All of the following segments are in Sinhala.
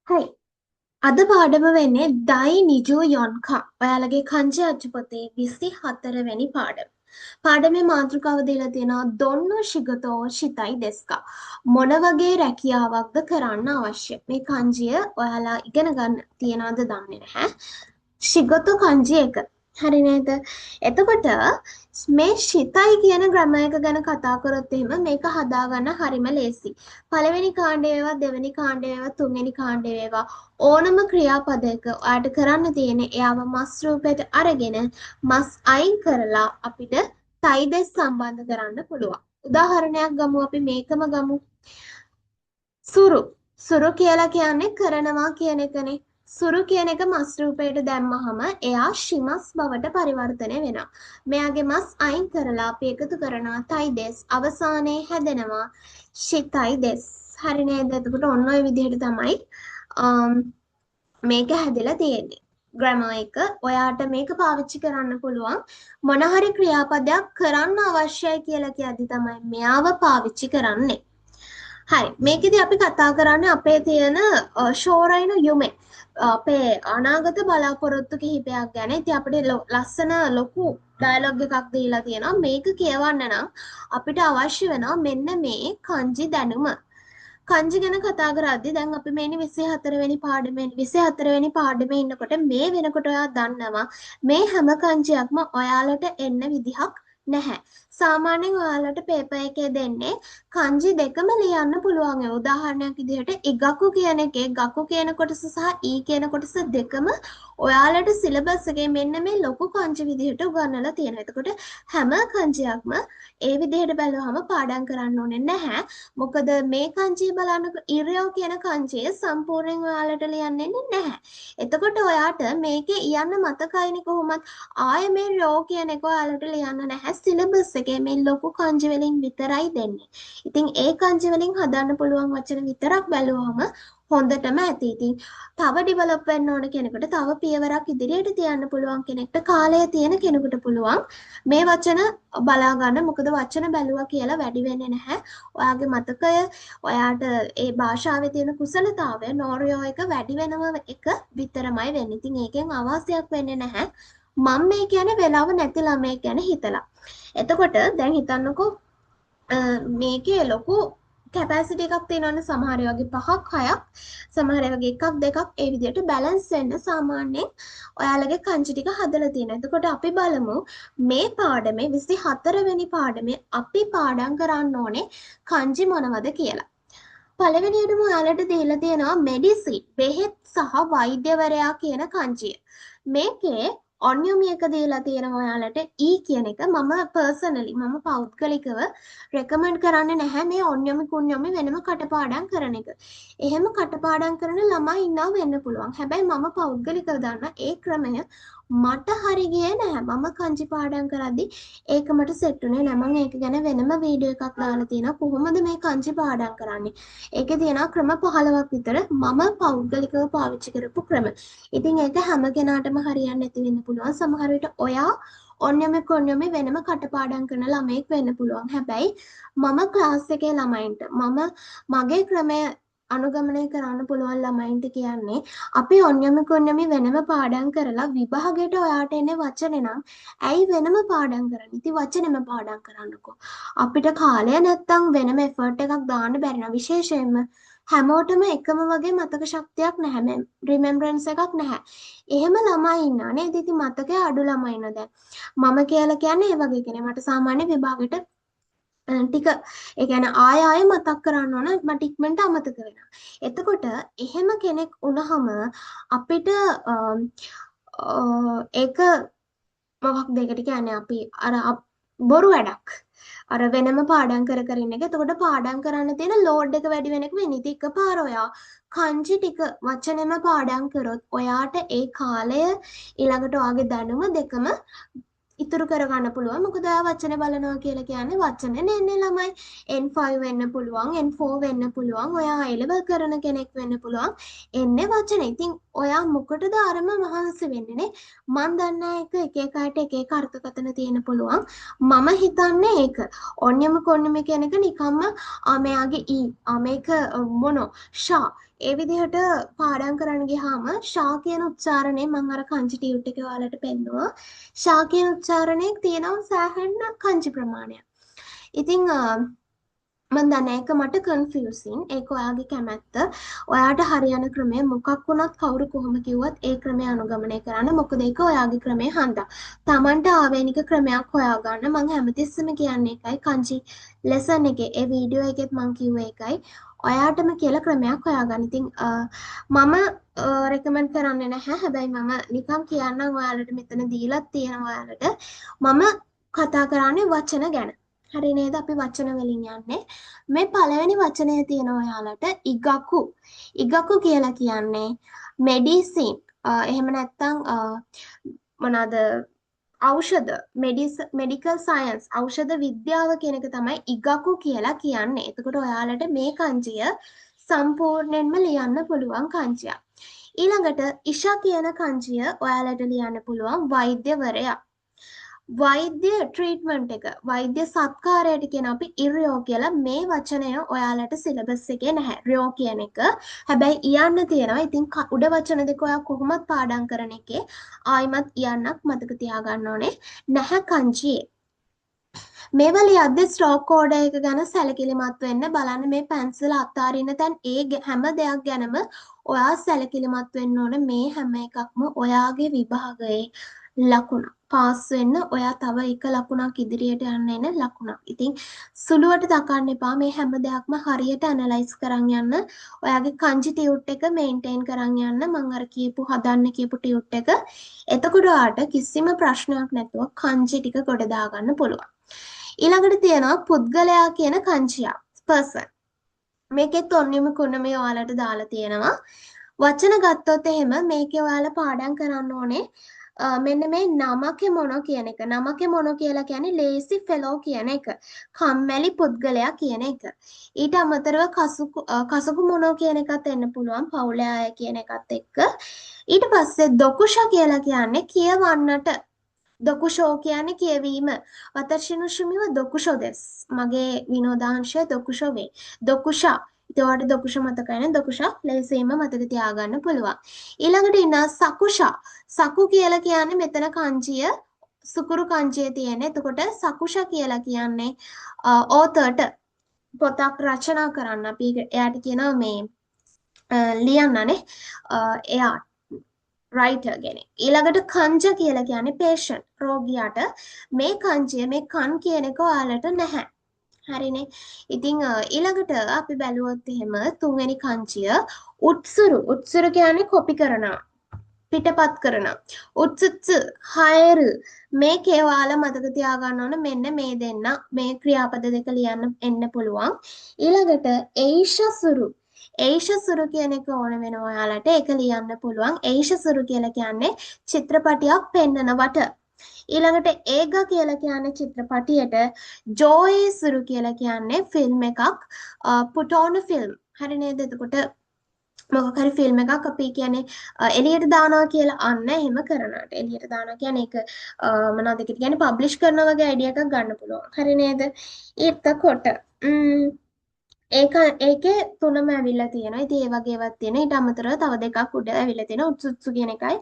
හයි. අද පාඩම වෙන්නේ දයි නිජෝ යොන්කා. ඔයාලගේ කංජි අච්චුපොතේ 24 වෙනි පාඩම. පාඩමේ මාතෘකාව දීලා තියෙනවා දොන්නෝ ශිගතෝ ශිතයි දෙස්කා. මොන වගේ රැකියාවක්ද කරන්න අවශ්‍ය? මේ කංජිය ඔයාලා ඉගෙන ගන්න තියනවද දන්නේ නැහැ. ශිගතු කංජි එක. හරි නේද? එතකොට මේ ශිතයි කියන ග්‍රැමර් එක ගැන කතා කරොත් එහෙම මේක හදාගන්න හරිම ලේසි. පළවෙනි කාණ්ඩේ වේවා දෙවෙනි කාණ්ඩේ වේවා තුන්වෙනි කාණ්ඩේ වේවා ඕනම ක්‍රියාපදයක ඔයාලට කරන්න තියෙන්නේ එයාව මස් රූපයට අරගෙන මස් අයින් කරලා අපිට තයිදෙස් සම්බන්ධ කරන්න පුළුවන්. උදාහරණයක් ගමු අපි මේකම ගමු. සුරු. සුරු කියලා කියන්නේ කරනවා කියන එකනේ. සුරු කියන එක මස් රූපයට දැම්මහම එයා ශිමස් බවට පරිවර්තනය වෙනවා. මෙයාගේ මස් අයින් කරලා අපි එකතු කරනවා තයිදෙස්. අවසානයේ හැදෙනවා ශිතයිදෙස්. හරි නේද? එතකොට ඔන්න ඔය විදිහට තමයි මේක හැදලා තියෙන්නේ. ග්‍රැමර් එක ඔයාට මේක පාවිච්චි කරන්න පුළුවන් මොන හරි ක්‍රියාපදයක් කරන්න අවශ්‍යයි කියලා කියද්දි තමයි මෙයාව පාවිච්චි කරන්නේ. හරි මේකෙදි අපි කතා කරන්නේ අපේ තියෙන ෂෝරයින යුමේ අපේ අනාගත බලාපොරොත්තු කිහිපයක් ගැන. ඉතින් අපිට ලස්සන ලොකු ඩයලොග් එකක් දීලා තියෙනවා. මේක කියවන්න නම් අපිට අවශ්‍ය වෙනවා මෙන්න මේ කංජි දැනුම. කංජි ගැන කතා කරද්දී දැන් අපි මේනි 24 වෙනි පාඩමේ 24 වෙනි පාඩමේ ඉන්නකොට මේ වෙනකොට ඔයා දන්නවා මේ හැම කංජියක්ම ඔයාලට එන්න විදිහක් නැහැ. සාමාන්‍යයෙන් ඔයාලට පේපර් එකේ දෙන්නේ කංජි දෙකම ලියන්න පුළුවන්. උදාහරණයක් විදිහට ඉගකු කියන එකේ ගකු කියන කොටස සහ ඊ කියන කොටස දෙකම ඔයාලට සිලබස් එකේ මෙන්න මේ ලොකු කංජි විදිහට උගන්වලා තියෙනවා. එතකොට හැම කංජියක්ම ඒ විදිහට බැලුවම පාඩම් කරන්න ඕනේ නැහැ. මොකද මේ කංජිය බලන්නකො ඉරියව් කියන කංජිය සම්පූර්ණයෙන් ඔයාලට ලියන්න එන්නේ නැහැ. එතකොට ඔයාට මේකේ යන්න මතකයිනේ කොහොමත් ආයෙ මේ රෝ කියන එක ඔයාලට ලියන්න නැහැ. සිලබස් එකේ මේ ලොකු කංජි වලින් විතරයි දෙන්නේ. ඉතින් ඒ කංජි වලින් හදන්න පුළුවන් වචන විතරක් බැලුවම හොඳටම ඇති. ඉතින් තව ඩිවලොප් වෙන්න ඕන කෙනෙකුට තව පියවරක් ඉදිරියට තියන්න පුළුවන් කෙනෙක්ට කාලය තියෙන කෙනෙකුට පුළුවන් මේ වචන බලා ගන්න. මොකද වචන බැලුවා කියලා වැඩි වෙන්නේ නැහැ. ඔයාගේ මතකය ඔයාට ඒ භාෂාවේ තියෙන කුසලතාවය නෝරියෝ එක වැඩි වෙනව එක විතරමයි වෙන්නේ. ඉතින් ඒකෙන් අවාසියක් වෙන්නේ නැහැ. මම මේ කියන්නේ වෙලාව නැති ළමයෙක් ගැන හිතලා. එතකොට දැන් හිතන්නකෝ මේකේ ලොකු කැපැසිටි එකක් තියෙනවනේ. සමහර වගේ 5ක් 6ක් සමහර වගේ එකක් දෙකක් ඒ විදිහට බැලන්ස් වෙන්න සාමාන්‍යයෙන් ඔයාලගේ කංචි ටික හදලා තියෙනවා. එතකොට අපි බලමු මේ පාඩමේ 24 වෙනි පාඩමේ අපි පාඩම් කරන්න ඕනේ කංජි මොනවද කියලා. පළවෙනියටම ඔයාලට දීලා තියෙනවා මෙඩිසින් බෙහෙත් සහ වෛද්‍යවරයා කියන කංජිය. මේකේ ඔන්යොමි එක දීලා තියෙනවා ඔයාලට ඊ කියන එක. මම පර්සනලි මම පෞද්ගලිකව රෙකමන්ඩ් කරන්නේ නැහැ මේ ඔන්යොමි කුන්යොමි වෙනම කටපාඩම් කරන එක. එහෙම කටපාඩම් කරන ළමයි ඉන්නව වෙන්න පුළුවන්. හැබැයි මම පෞද්ගලිකව දන්න ඒ ක්‍රමය මට හරි ගියේ නැහැ. මම කංජි පාඩම් කරද්දි ඒක මට සෙට් උනේ නැහැ. මම ඒක ගැන වෙනම වීඩියෝ එකක් දාලා තියෙනවා කොහොමද මේ කංජි පාඩම් කරන්නේ. ඒකේ තියෙනවා ක්‍රම 15ක් විතර මම පෞද්ගලිකව පාවිච්චි කරපු ක්‍රම. ඉතින් ඒක හැම කෙනාටම හරියන්නේ නැති වෙන්න පුළුවන්. සමහර විට ඔයා ඔන්යොමි කොන්යොමි වෙනම කටපාඩම් කරන ළමයෙක් වෙන්න පුළුවන්. හැබැයි මම ක්ලාස් එකේ ළමයින්ට මගේ ක්‍රමය අනුගමනය කරන්න පුළුවන් ළමයින්ට කියන්නේ අපි ඔන්යොමි කොන්යොමි වෙනම පාඩම් කරලා විභාගයට ඔයාට එන්නේ වචනේ නම් ඇයි වෙනම පාඩම් කරන්නේ? ඉතින් වචනෙම පාඩම් කරන්නකෝ. අපිට කාලය නැත්තම් වෙනම එෆර්ට් එකක් දාන්න බැරි නම් විශේෂයෙන්ම හැමෝටම එකම වගේ මතක ශක්තියක් නැහැ. රිමෙම්බරන්ස් එකක් නැහැ. එහෙම ළමයි ඉන්නවා නේද? ඉතින් මතකය අඩු ළමයි ඉන්නවා දැන්. මම කියලා කියන්නේ ඒ වගේ කෙනෙක්. මට සාමාන්‍ය විභාගෙට ටික ඒ කියන්නේ ආයෙ මතක් කරන්න ඕන මට ඉක්මනට අමතක වෙනවා. එතකොට එහෙම කෙනෙක් වුණාම අපිට ඒක මොකක්ද ඒකට කියන්නේ අපි අර බොරු වැඩක්. අර වෙනම පාඩම් කර කර ඉන්න එක. එතකොට පාඩම් කරන්න තියෙන ලෝඩ් එක වැඩි වෙන එක වෙන්නේ. ඉතින් එකපාර ඔයා කංජි ටික වචනෙම පාඩම් කරොත් ඔයාට ඒ කාලය ඊළඟට ඔයාගේ දැනුම දෙකම ඉතුරු කරගන්න පුළුවන්. මොකද ඔයා වචන බලනවා කියලා කියන්නේ වචන නෙන්නේ ළමයි. N5 වෙන්න පුළුවන්, N4 වෙන්න පුළුවන්. ඔයා A level කරන කෙනෙක් වෙන්න පුළුවන්. එන්නේ වචන. ඉතින් ඔයා මොකටද අරම මහන්සි වෙන්නේ නේ? මන් දන්නා එක එක අයට එක එක අර්ථකථන තියෙන්න පුළුවන්. මම හිතන්නේ ඒක. ඔන්යම කොන්නම කියන එක නිකම්ම මෙයාගේ ඊ මේක මොනෝ ෂා ඒ විදිහට පාඩම් කරන්න ගියාම ෂා කියන උච්චාරණය මම අර කංජි ටියුට් එකේ ඔයාලට පෙන්නුවා. ෂා කියන උච්චාරණයේ තියෙනවා සෑහෙන කංජි ප්‍රමාණයක්. ඉතින් මම දන්නේ ඒක මට කන්ෆියුසින්. ඒක ඔයාගේ කැමැත්ත. ඔයාට හරියන ක්‍රමය මොකක් වුණත් කවුරු කොහොම කිව්වත් ඒ ක්‍රමය අනුගමනය කරන්න. මොකද ඒක ඔයාගේ ක්‍රමය හන්දා. Tamanට ආවේනික ක්‍රමයක් හොයාගන්න. මම හැමතිස්සෙම කියන්නේ එකයි කංජි ලෙසන් එකේ ඒ වීඩියෝ එකෙත් මම කිව්වේ එකයි. ඔයාටම කියලා ක්‍රමයක් හොයාගන්න. ඉතින් මම රෙකමන්ඩ් කරන්නේ නැහැ. හැබැයි මම නිකන් කියන්නම් ඔයාලට මෙතන දීලා තියෙනවා ඔයාලට. මම කතා කරන්නේ වචන ගැන. හරි නේද? අපි වචන වලින් යන්නේ. මේ පළවෙනි වචනය තියෙනවා ඔයාලට ඉගකු. ඉගකු කියලා කියන්නේ මෙඩිසින්. එහෙම නැත්නම් මොනවාද ඖෂධ මෙඩිකල් සයන්ස් ඖෂධ විද්‍යාව කියන එක තමයි ඉගකු කියලා කියන්නේ. එතකොට ඔයාලට මේ කංජිය සම්පූර්ණයෙන්ම ලියන්න පුළුවන් කංජියක්. ඊළඟට ඉෂා කියන කංජිය ඔයාලට ලියන්න පුළුවන් වෛද්‍යවරයා. වෛද්‍ය ට්‍රීට්මන්ට් එක වෛද්‍ය සත්කාරයට කියන අපි ඉරියෝ කියලා මේ වචනය ඔයාලට සිලබස් එකේ නැහැ. රියෝ කියන එක. හැබැයි ඉයන්න තියෙනවා. ඉතින් උඩ වචන දෙක ඔයා කොහොමත් පාඩම් කරන එකේ ආයිමත් ඉයන්නක් මතක තියාගන්න ඕනේ. නැහැ කංජියේ. මේවා ලියද්දි ස්ට්‍රෝක් කෝඩ් එක ගැන සැලකිලිමත් වෙන්න බලන්න මේ පැන්සල අතාරින්න තැන් ඒ හැම දෙයක් ගැනම ඔයා සැලකිලිමත් වෙන්න ඕන. මේ හැම එකක්ම ඔයාගේ විභාගයේ ලකුණ. පාස් වෙන්න ඔයා තව එක ලකුණක් ඉදිරියට යන්න එන ලකුණක්. ඉතින් සුළුවට තකන්න එපා. මේ හැම දෙයක්ම හරියට ඇනලයිස් කරන් යන්න. ඔයාගේ කංජි ටියුට් එක මේන්ටේන් කරන් යන්න. මම අර කියපු හදන්න කියපු ටියුට් එක. එතකොට ඔයාට කිසිම ප්‍රශ්නයක් නැතුව කංජි ටික ගොඩ දාගන්න පුළුවන්. ඊළඟට තියෙනවා පුද්ගලයා කියන කංජියක්. පර්සන්. මේකෙත් ඔන්නෙම කුණමේ ඔයාලට දාලා තියෙනවා. වචන ගත්තොත් එහෙම මේකේ ඔයාලා පාඩම් කරන්න ඕනේ. මෙන්න මේ නමකේ මොනෝ කියන එක. නමකේ මොනෝ කියලා කියන්නේ ලේසි ෆෙලෝ කියන එක. කම්මැලි පුද්ගලයා කියන එක. ඊට අමතරව කසුකු මොනෝ කියන එකත් එන්න පුළුවන්. පවුලේ අය කියන එකත් එක්ක. ඊට පස්සේ දොකුෂා කියලා කියන්නේ කියවන්නට. දොකුෂෝ කියන්නේ කියවීම. වතර්ෂිනුෂුමිව දොකුෂෝ දෙස්. මගේ විනෝදාංශය දොකුෂෝ වේ. දොකුෂා. ඒවට දොකුෂ මතකයිනේ. දොකුෂා ලේසියෙන්ම මතක තියාගන්න පුළුවන්. ඊළඟට ඉන්න සකුෂා. සකු කියලා කියන්නේ මෙතන කංජිය සුකුරු කංජිය තියෙන්නේ. එතකොට සකුෂා කියලා කියන්නේ ඕතර්ට පොතක් රචනා කරන්න. අපි එයාට කියනවා මේ ලියන්නනේ. එයා රයිටර් කෙනෙක්. ඊළඟට කංජ කියලා කියන්නේ patient රෝගියාට. මේ කංජිය මේ කන් කියන එක ඔයාලට නැහැ. හරිනේ. ඉතින් ඊළඟට අපි බැලුවොත් එහෙම තුන්වෙනි කංජිය උත්සුරු. උත්සුරු කියන්නේ කොපි කරනවා. පිටපත් කරනවා. උත්සුත්සු හයර් මේකේ ඔයාලා මතක තියාගන්න ඕන මෙන්න මේ දෙන්න මේ ක්‍රියාපද දෙක ලියන්න එන්න පුළුවන්. ඊළඟට ඒෂසුරු. ඒෂසුරු කියන එක ඕන වෙනවා ඔයාලට. ඒක ලියන්න පුළුවන්. ඒෂසුරු කියලා කියන්නේ චිත්‍රපටයක් පෙන්නනවට. ඊළඟට ඒග කියලා කියන්නේ චිත්‍රපටියට. ජෝයිසුරු කියලා කියන්නේ ෆිල්ම් එකක්. put on a film. හරි නේද? එතකොට මොකක් හරි ෆිල්ම් එකක් අපි කියන්නේ එළියට දානවා කියලා අන්න එහෙම කරනාට. එළියට දානවා කියන්නේ ඒක මොනවද ඒකට කියන්නේ පබ්ලිෂ් කරනවා වගේ අයිඩියා එකක් ගන්න පුළුවන්. හරි නේද? එතකොට ඒකේ තුනම ඇවිල්ලා තියෙනවා. ඉතින් ඒ වගේ ඒවාත් තියෙනවා. ඊට අමතරව තව දෙකක් උඩ ඇවිල්ලා තියෙනවා. උත්සුත්සු කියන එකයි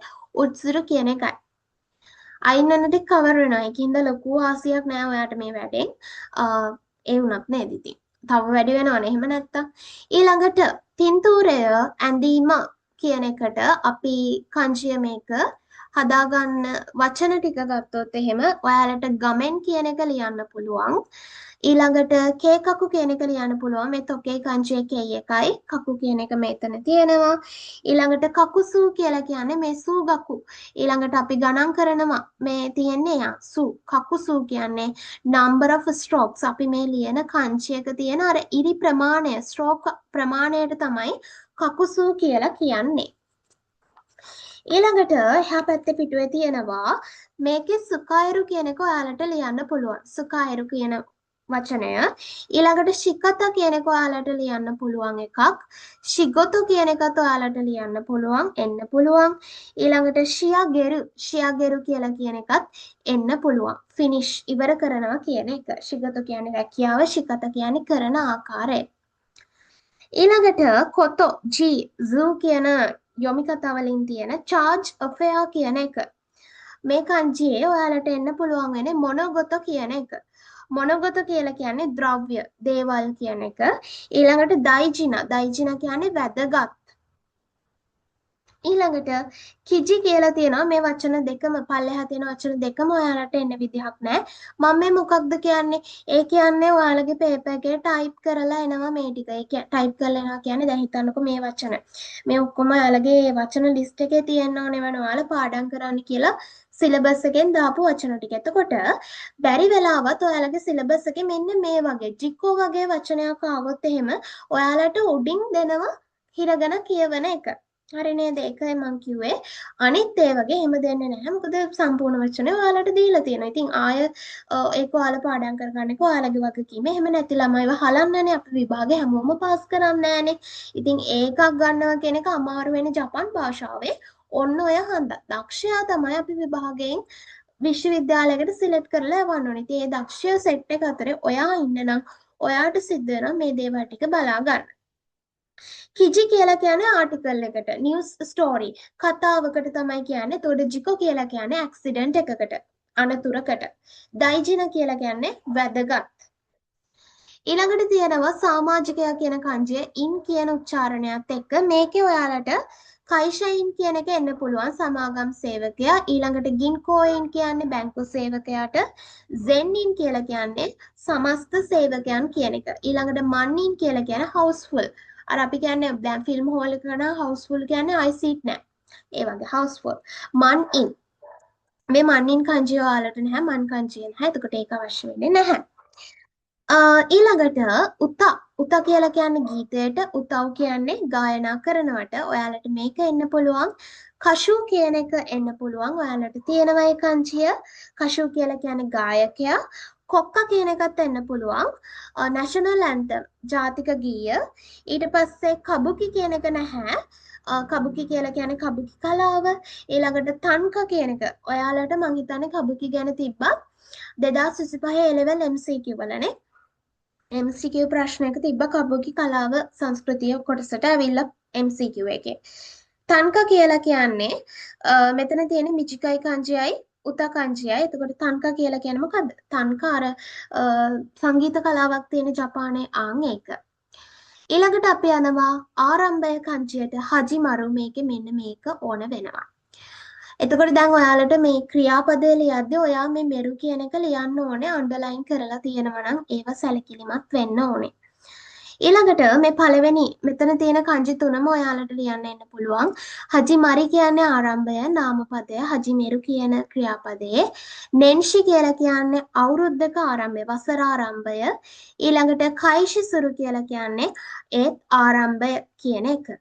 උත්සුරු කියන එකයි. අයින්නන ටික කවර් වෙනවා. ඒකින්ද ලොකු ආසියක් නෑ ඔයාට මේ වැඩෙන්. ඒ වුණත් නේද ඉතින්. තව වැඩි වෙනවනේ එහෙම නැත්තම්. ඊළඟට පින්තූරය ඇඳීම කියන එකට අපි කංජිය මේක හදාගන්න වචන ටික ගත්තොත් එහෙම ඔයාලට ගමෙන් කියන එක ලියන්න පුළුවන්. ඊළඟට කේ කකු කියන එක ලියන්න පුළුවන්. මේ තොකේ කංජිය කේ එකයි. කකු කියන එක මෙතන තියෙනවා. ඊළඟට කකුසු කියලා කියන්නේ මේ සූගකු. ඊළඟට අපි ගණන් කරනවා මේ තියෙන්නේ යා සු. කකුසු කියන්නේ number of strokes. අපි මේ ලියන කංජියක තියෙන අර ඉරි ප්‍රමාණය stroke ප්‍රමාණයට තමයි කකුසු කියලා කියන්නේ. ඊළඟට එහා පැත්තේ පිටුවේ තියෙනවා මේකේ සුකායරු කියන එක ඔයාලට ලියන්න පුළුවන්. සුකායරු කියන වචනය. ඊළඟට ශිකත කියන එක ඔයාලට ලියන්න පුළුවන් එකක්. ශිගොතු කියන එකත් ඔයාලට ලියන්න පුළුවන් එන්න පුළුවන්. ඊළඟට ෂියාගෙරු කියලා කියන එකත් එන්න පුළුවන්. ෆිනිෂ් ඉවර කරනවා කියන එක. ශිගොතු කියන්නේ රැකියාව, ශිකත කියන්නේ කරන ආකාරය. ඊළඟට කොතෝ G zoo කියන යොමි කතා වලින් තියෙන charge affair කියන එක. මේ කංජියේ ඔයාලට එන්න පුළුවන් වෙන්නේ මොනොගොත කියන එක. මොනොගොත කියලා කියන්නේ ද්‍රව්‍ය, දේවල් කියන එක. ඊළඟට දයිජින කියන්නේ වැදගත්. ඊළඟට කිජි කියලා තියෙනවා මේ වචන දෙකම පල්ලෙහා තියෙන වචන දෙකම ඔයාලට එන්න විදිහක් නැහැ. මම මේ මොකක්ද කියන්නේ? ඒ කියන්නේ ඔයාලගේ පේපර් එකේ ටයිප් කරලා එනවා මේ ටික. ඒ ටයිප් කරලා එනවා කියන්නේ දැන් හිතන්නකෝ මේ වචන. මේ ඔක්කොම ඔයාලගේ වචන ලිස්ට් එකේ තියෙන්න ඕනේ වෙන ඔයාලා පාඩම් කරන්න කියලා සිලබස් එකෙන් දාපු වචන ටික. එතකොට බැරි වෙලාවත් ඔයාලගේ සිලබස් එකේ මෙන්න මේ වගේ ජිකෝ වගේ වචනයක් ආවොත් එහෙම ඔයාලට උඩින් දෙනවා හිරගෙන කියවන එක. හරි නේද? ඒකයි මම කිව්වේ. අනිත් ඒ වගේ එහෙම දෙන්නේ නැහැ. මොකද සම්පූර්ණ වචනේ ඔයාලට දීලා තියෙනවා. ඉතින් ආය ඒක ඔයාලා පාඩම් කරගන්න එක ඔයාලගේ වගකීම. එහෙම නැති ළමයිව හලන්නනේ අපි විභාගේ හැමෝම පාස් කරන්නේ නැහනේ. ඉතින් ඒකක් ගන්නවා කියන එක අමාරු වෙන ජපන් භාෂාවේ ඔන්න ඔය හන්ද. දක්ෂයා තමයි අපි විභාගයෙන් විශ්වවිද්‍යාලයකට සිලෙක්ට් කරලා යවන්න ඕනේ. ඉතින් ඒ දක්ෂය සෙට් එක අතරේ ඔයා ඉන්න නම් ඔයාට සිද්ධ වෙනවා මේ දේවල් ටික බලා ගන්න. කිජි කියලා කියන්නේ ආටිකල් එකට නිවුස් ස්ටෝරි කතාවකට තමයි කියන්නේ. එතකොට ජිකෝ කියලා කියන්නේ ඇක්සිඩන්ට් එකකට අනතුරකට. දයිජින කියලා කියන්නේ වැදගත්. ඊළඟට තියෙනවා සමාජිකයා කියන කංජය ඉන් කියන උච්චාරණයත් එක්ක මේකේ ඔයාලට කයිෂයින් කියන එක එන්න පුළුවන් සමාගම් සේවකයා. ඊළඟට ගින්කෝයින් කියන්නේ බැංකු සේවකයාට. සෙන්නින් කියලා කියන්නේ සමස්ත සේවකයන් කියන එක. ඊළඟට මන්නින් කියලා කියන්නේ හවුස්ෆුල්. අර අපි කියන්නේ දැන් ෆිල්ම් හෝල් එකක නම් හවුස්ෆුල් කියන්නේ අයි සීට් නැහැ. ඒ වගේ හවුස්ෆුල්. මන් ඉන්. මේ මන් ඉන් කංජිය ඔයාලට නැහැ මන් කංජිය නැහැ. එතකොට ඒක අවශ්‍ය වෙන්නේ නැහැ. ඊළඟට උතා කියලා කියන්නේ ගීතයට උතව් කියන්නේ ගායනා කරනවට ඔයාලට මේක එන්න පුළුවන්. කෂු කියන එක එන්න පුළුවන්. ඔයාලට තියෙනවා ඒ කංජිය. කෂු කියලා කියන්නේ ගායකයා. කොක්ක කියන එකත් එන්න පුළුවන්. නැෂනල් ඇන්තම් ජාතික ගීය. ඊට පස්සේ කබුකි කියන එක නැහැ. කබුකි කියලා කියන්නේ කබුකි කලාව. ඊළඟට තන්ක කියන එක. ඔයාලට මං හිතන්නේ කබුකි ගැන තිබ්බා 2025 A level MCQ වලනේ. MCQ ප්‍රශ්නයක තිබ්බ කබුකි කලාව සංස්කෘතිය කොටසට ඇවිල්ලා MCQ එකේ. තන්ක කියලා කියන්නේ මෙතන තියෙන මිචිකයි කංජයයි උතා කංජයයි. එතකොට තන්ක කියලා කියන්නේ මොකද්ද? තන්ක අර සංගීත කලාවක් තියෙන ජපානයේ ඒක. ඊළඟට අපි යනවා ආරම්භය කංජයට හජිමරු මේකේ මෙන්න මේක ඕන වෙනවා. එතකොට දැන් ඔයාලට මේ ක්‍රියාපදේ ලියද්දී ඔයා මේ මෙරු කියන එක ලියන්න ඕනේ අන්ඩර්ලයින් කරලා තියෙනවා නම් ඒව සැලකිලිමත් වෙන්න ඕනේ. ඊළඟට මේ පළවෙනි මෙතන තියෙන කංජි තුනම ඔයාලට ලියන්න එන්න පුළුවන්. හජිමරි කියන්නේ ආරම්භය නාමපදය, හජිමෙරු කියන ක්‍රියාපදයේ, නෙන්ෂි කියලා කියන්නේ අවුරුද්දක ආරම්භය, වසර ආරම්භය. ඊළඟට කයිෂිසුරු කියලා කියන්නේ ඒත් ආරම්භය කියන එක.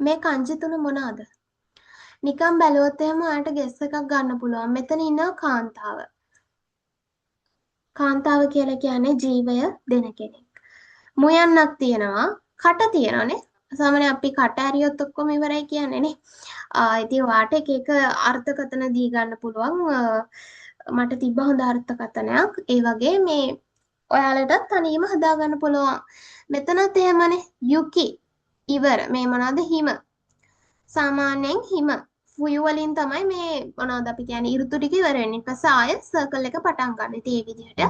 මේ කංජි තුන මොනවාද? නිකන් බැලුවොත් එහෙම ඔයාලට ගෙස් එකක් ගන්න පුළුවන්. මෙතන ඉන්නවා කාන්තාව. කාන්තාව කියලා කියන්නේ ජීවය දෙන කෙනෙක්. මුයන්නක් තියෙනවා, කට තියෙනවානේ. සාමාන්‍යයෙන් අපි කට ඇරියොත් ඔක්කොම ඉවරයි කියන්නේ නේ. ඉතින් ඔයාට එක එක අර්ථකථන දී ගන්න පුළුවන්. මට තිබ්බ හොඳ අර්ථකථනයක්. ඒ වගේ මේ ඔයාලටත් තනියම හදා ගන්න පුළුවන්. මෙතනත් එහෙමනේ. යුකි ඉවර. මේ මොනවාද? හිම. සාමාන්‍යයෙන් හිම ෆුයු වලින් තමයි මේ මොනවද අපි කියන්නේ ඍතු ටික ඉවර වෙන්නේ. ඊට පස්සේ ආයෙත් සර්කල් එක පටන් ගන්න. ඉතින් මේ විදිහට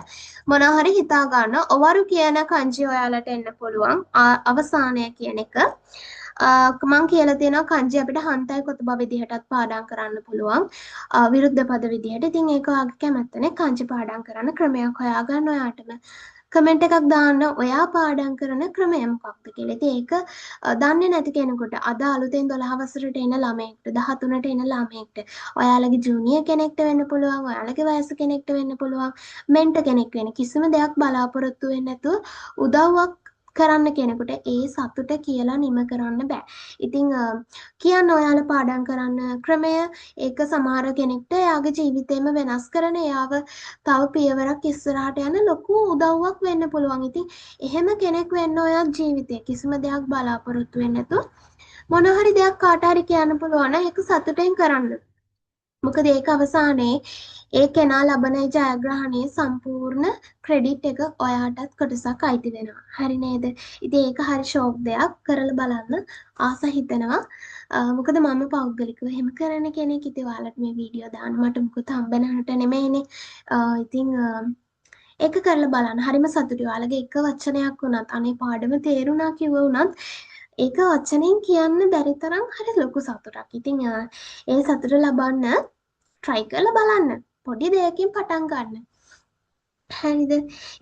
මොනවා හරි හිතා ගන්න. ඔවරු කියන කංජි ඔයාලට එන්න පුළුවන්. අවසානය කියන එක. මම කියලා තියෙනවා කංජි අපිට හන්තයි කොතබ විදිහටත් පාඩම් කරන්න පුළුවන්. විරුද්ධ පද විදිහට. ඉතින් ඒක ඔයාගේ කැමැත්තනේ කංජි පාඩම් කරන්න ක්‍රමයක් හොයාගන්න ඔයාටම. කමෙන්ට් එකක් දාන්න ඔයා පාඩම් කරන ක්‍රමය මොකක්ද කියලා. ඉතින් ඒක දන්නේ නැති කෙනෙකුට අද අලුතෙන් 12 වසරට එන ළමයෙක්ට 13ට එන ළමයෙක්ට ඔයාලගේ ජූනියර් කෙනෙක්ට වෙන්න පුළුවන්, ඔයාලගේ වයස කෙනෙක්ට වෙන්න පුළුවන්, මෙන්ටර් කෙනෙක් වෙන කිසිම දෙයක් බලාපොරොත්තු වෙන්නේ නැතුව උදව්වක් කරන්න කෙනෙකුට ඒ සතුට කියලා නිම කරන්න බෑ. ඉතින් කියන්න ඔයාලා පාඩම් කරන්න ක්‍රමය ඒක සමහර කෙනෙක්ට එයාගේ ජීවිතේම වෙනස් කරන එයාව තව පියවරක් ඉස්සරහට යන ලොකු උදව්වක් වෙන්න පුළුවන්. ඉතින් එහෙම කෙනෙක් වෙන්න ඔයා ජීවිතේ කිසිම දෙයක් බලාපොරොත්තු වෙන්නේ නැතුව මොන හරි දෙයක් කාට හරි කියන්න පුළුවන් නම් ඒක සතුටෙන් කරන්න. මොකද ඒක අවසානයේ ඒ කෙනා ලබන ජයග්‍රහණයේ සම්පූර්ණ ක්‍රෙඩිට් එක ඔයාටත් කොටසක් අයිති වෙනවා. හරි නේද? ඉතින් ඒක හරි ෂෝක් දෙයක්. කරලා බලන්න ආස හිතෙනවා. මොකද මම පෞද්ගලිකව එහෙම කරන කෙනෙක්. ඉතින් ඔයාලට මේ වීඩියෝ දාන්න මට මොකද හම්බෙන්නට නෙමෙයිනේ. ඉතින් ඒක කරලා බලන්න. හරිම සතුටුයි. ඔයාලගේ එක වචනයක් වුණත් අනේ පාඩම තේරුණා කිව්ව වුණත් ඒක වචනෙන් කියන්න බැරි තරම් හරි ලොකු සතුටක්. ඉතින් ඒ සතුට ලබන්න try කරලා බලන්න. පොඩි දෙයකින් පටන් ගන්න. හරිද?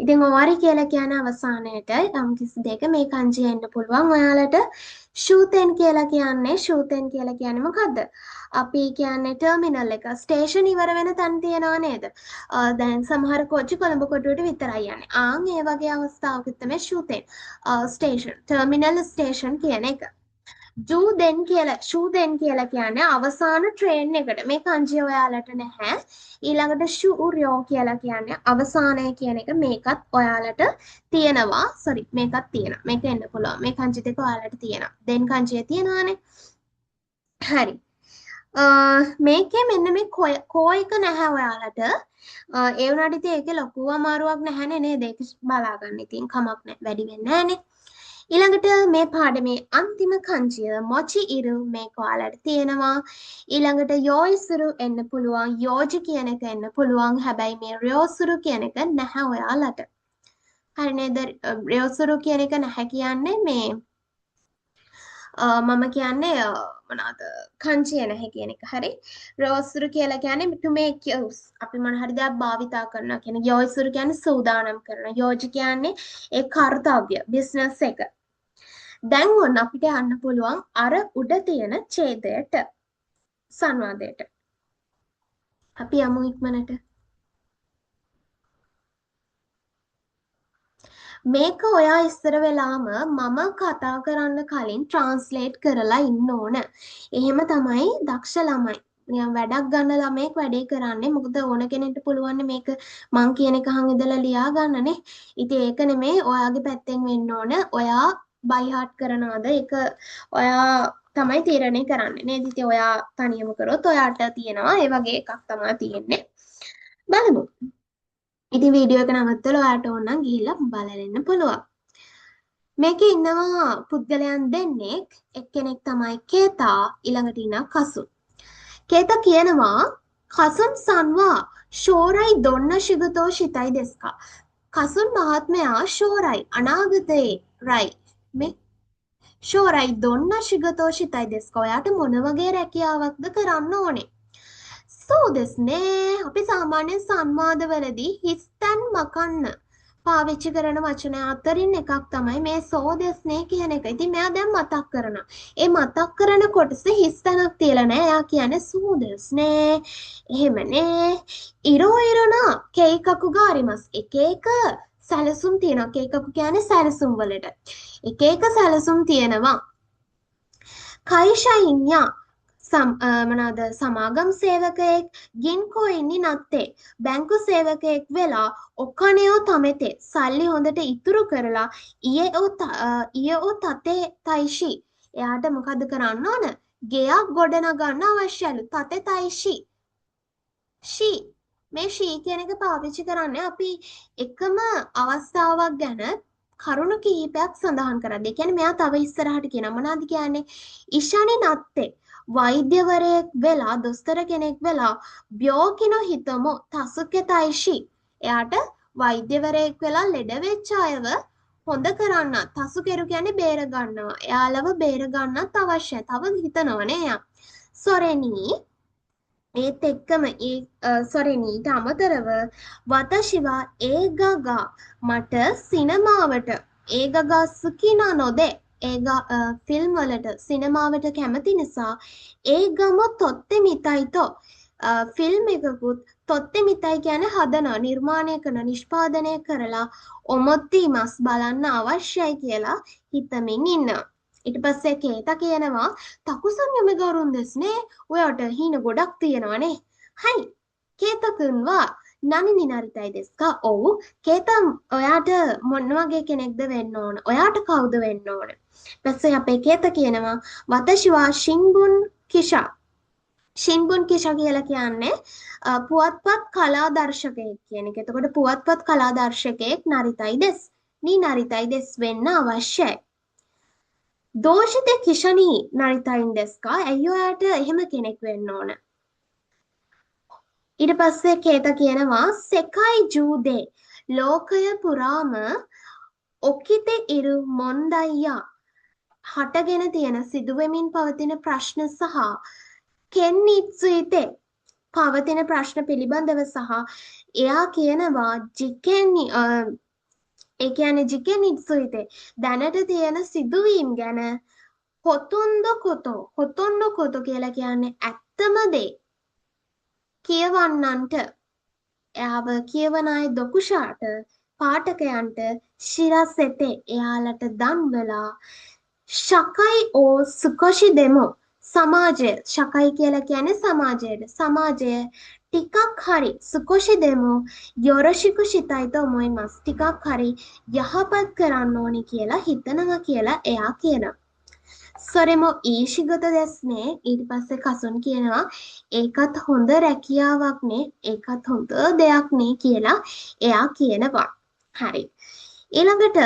ඉතින් ඔවාරි කියලා කියන අවසානයේට යම් කිසි දෙයක මේ කංජි එන්න පුළුවන්. ඔයාලට ෂූතෙන් කියලා කියන්නේ මොකද්ද? අපි කියන්නේ ටර්මිනල් එක ස්ටේෂන් ඉවර වෙන තැන තියනවා නේද? දැන් සමහර කෝච්චි කොළඹ කොටුවට විතරයි යන්නේ. ඒ වගේ අවස්ථාවක තමයි ෂූතෙන් ස්ටේෂන් ටර්මිනල් ස්ටේෂන් කියන එක. ෂූදෙන් කියලා කියන්නේ අවසාන ට්‍රේන් එකට. මේ කංජිය ඔයාලට නැහැ. ඊළඟට ෂූරියෝ කියලා කියන්නේ අවසානය කියන එක. මේකත් ඔයාලට තියෙනවා. මේකත් තියෙනවා. මේක එන්න පුළුවන්. මේ කංජි දෙක ඔයාලට තියෙනවා. දෙන් කංජිය තියෙනවානේ. හරි. මේකේ මෙන්න මේ කෝ එක නැහැ ඔයාලට. ඒ වුණාට ඉතින් ඒකේ ලොකු අමාරුවක් නැහැනේ නේද? ඒක බලා ගන්න. ඉතින් කමක් නැහැ. වැඩි වෙන්නේ නැහනේ. ඊළඟට මේ පාඩමේ අන්තිම කංජිය මොචි ඉරු මේක ඔයාලට තියෙනවා. ඊළඟට යෝයිසුරු එන්න පුළුවන්. යෝජි කියන එක එන්න පුළුවන්. හැබැයි මේ රයෝසුරු කියන එක නැහැ ඔයාලට. හරි නේද? රයෝසුරු කියන එක නැහැ කියන්නේ මේ මම කියන්නේ මොනවාද කංජිය නැහැ කියන එක. හරි. රයෝසුරු කියලා කියන්නේ to make use. අපි මොන හරි දෙයක් භාවිතා කරනවා කියන. යෝයිසුරු කියන්නේ සූදානම් කරනවා. යෝජි කියන්නේ ඒ කාර්යය බිස්නස් එක. දැන් ඔන්න අපිට යන්න පුළුවන් අර උඩ තියෙන ඡේදයට සංවාදයට. අපි යමු ඉක්මනට. මේක ඔයා ඉස්සර වෙලාම මම කතා කරන්න කලින් ට්‍රාන්ස්ලේට් කරලා ඉන්න ඕන. එහෙම තමයි දක්ෂ ළමයි. නිකන් වැඩක් ගන්න ළමයෙක් වැඩේ කරන්නේ. මොකද ඕන කෙනෙක්ට පුළුවන් මේක මං කියන එක අහන් ඉඳලා ලියා ගන්නනේ. ඉතින් ඒක නෙමෙයි ඔයාගේ පැත්තෙන් වෙන්න ඕන. ඔයා බයි හાર્ට් කරනවද? ඒක ඔයා තමයි තීරණය කරන්නේ නේද? ඉතින් ඔයා තනියම කරොත් ඔයාට තියෙනවා ඒ වගේ එකක් තමයි තියෙන්නේ. බලමු. ඉතින් වීඩියෝ එක නවත්තලා ඔයාට ඕන නම් ගිහිල්ලා බලන්න පුළුවන්. මේකේ ඉන්නවා පුද්ගලයන් දෙන්නෙක්. එක්කෙනෙක් තමයි කේතා, ඊළඟට ඉන්නවා කසුන්. කේතා කියනවා කසුන් සන්වා ෂෝරයි දොන්න ශිගතෝ ශිතයි දෙස්කා. කසුන් මහත්මයා ෂෝරයි අනාගතේ රයි මේ ෂෝරයි දොන්න ශිගතෝ ශිතයි දෙස්කා. ඔයාට මොන වගේ රැකියාවක්ද කරන්න ඕනේ? සෝදෙස්නේ අපි සාමාන්‍යයෙන් සංවාදවලදී හිස්තැන් මකන්න පාවිච්චි කරන වචන අතරින් එකක් තමයි මේ සෝදෙස්නේ කියන එක. ඉතින් මෙයා දැන් මතක් කරනවා. ඒ මතක් කරන කොටස හිස්තැනක් තියලා නෑ. එයා කියන්නේ සෝදෙස්නේ. එහෙමනේ. ඉරෝනා කේකකු ගාරිමස්. එක එක සැලසුම් තියෙනවා. කේකකු කියන්නේ සැලසුම් වලට. එක එක සැලසුම් තියෙනවා. කයිෂයින්යා මොනවාද සමාගම් සේවකයෙක් ගින්කෝ ඉන්නේ නැත්තේ බැංකු සේවකයෙක් වෙලා ඔකණයෝ තමෙතේ සල්ලි හොඳට ඉතුරු කරලා ඊයෝ තතේ තයිෂි එයාට මොකද කරන්න ඕන ගෙයක් ගොඩනගන්න අවශ්‍යලු තතේ තයිෂි ෂී මේ ෂී කියන එක පාවිච්චි කරන්නේ අපි එකම අවස්ථාවක් ගැන කරුණු කිහිපයක් සඳහන් කරද්දී. ඒ කියන්නේ මෙයා තව ඉස්සරහට කියන මොනවද කියන්නේ ඉෂානේ නැත්තේ වෛද්‍යවරයෙක් වෙලා දොස්තර කෙනෙක් වෙලා බ්‍යෝකිනෝ හිතමු තසුකෙතයිෂි එයාට වෛද්‍යවරයෙක් වෙලා ලෙඩ වෙච්ච අයව හොඳ කරන්න තසුකෙරු කියන්නේ බේර ගන්නවා එයාලව බේර ගන්නත් අවශ්‍යයි තව හිතනවනේ එයා සොරෙනී ඒත් එක්කම සොරෙනීට අමතරව වතශිවා ඒගගා මට සිනමාවට ඒගගා සුකිනා නොදේ ෆිල්ම් වලට සිනමාවට කැමති නිසා ඒගම තොත්තේ මිතයිතෝ ෆිල්ම් එකකුත් තොත්තේ මිතයි කියන්නේ හදනවා නිර්මාණය කරන නිෂ්පාදනය කරලා ඔමොත්ති මස් බලන්න අවශ්‍යයි කියලා හිතමින් ඉන්නවා. ඊට පස්සේ කේතා කියනවා තකුසන් යමගරුන් දෙස්නේ ඔයාට හීන ගොඩක් තියෙනවනේ. හයි කේතකුන්වා නනිනි නරිතයි දෙස්කා ඔව් කේතම් ඔයාට මොන වගේ කෙනෙක්ද වෙන්න ඕන ඔයාට කවුද වෙන්න ඕන පස්සේ අපේ කේත කියනවා වතශිවා ශින්බුන් කිෂා ෂින්බුන් කිෂා කියලා කියන්නේ පුවත්පත් කලා දර්ශකයෙක් කියන එක. එතකොට පුවත්පත් කලා දර්ශකයෙක් නරිතයි දෙස්. නී නරිතයි දෙස් වෙන්න අවශ්‍යයි. දෝෂිත කිෂණී නරිතයින් දෙස්කා ඇයි ඔයාට එහෙම කෙනෙක් වෙන්න ඕන? ඊට පස්සේ කේත කියනවා සෙකයි ජූදේ ලෝකය පුරාම ඔක්කිතෙ ඉරු මොන්දයියා හටගෙන තියෙන සිදුවෙමින් පවතින ප්‍රශ්න සහ කෙන්නිත්සුයිතේ පවතින ප්‍රශ්න පිළිබඳව සහ එයා කියනවා ඒ කියන්නේ ජිකෙනිත්සුයිතේ දැනට තියෙන සිදුවීම් ගැන හොතොන්ඩ කොතෝ කියලා කියන්නේ ඇත්තම දේ කියවන්නන්ට එයාව කියවන අය දොකුෂාට පාඨකයන්ට ශිරසෙතේ එයාලට දන්වලා ශකයි ඕ සුකොෂි දෙමෝ සමාජය ශකයි කියලා කියන්නේ සමාජය ටිකක් හරි සුකොෂි දෙමෝ යොරොෂිකු ශිතයිතෝ මොයිමස් ටිකක් හරි යහපත් කරන්න ඕනි කියලා හිතනවා කියලා එයා කියනවා. සොරෙමෝ ඊශිගත දෙස්නේ ඊට පස්සේ කසුන් කියනවා ඒකත් හොඳ රැකියාවක් නේ ඒකත් හොඳ දෙයක් නේ කියලා එයා කියනවා. හරි. ඊළඟට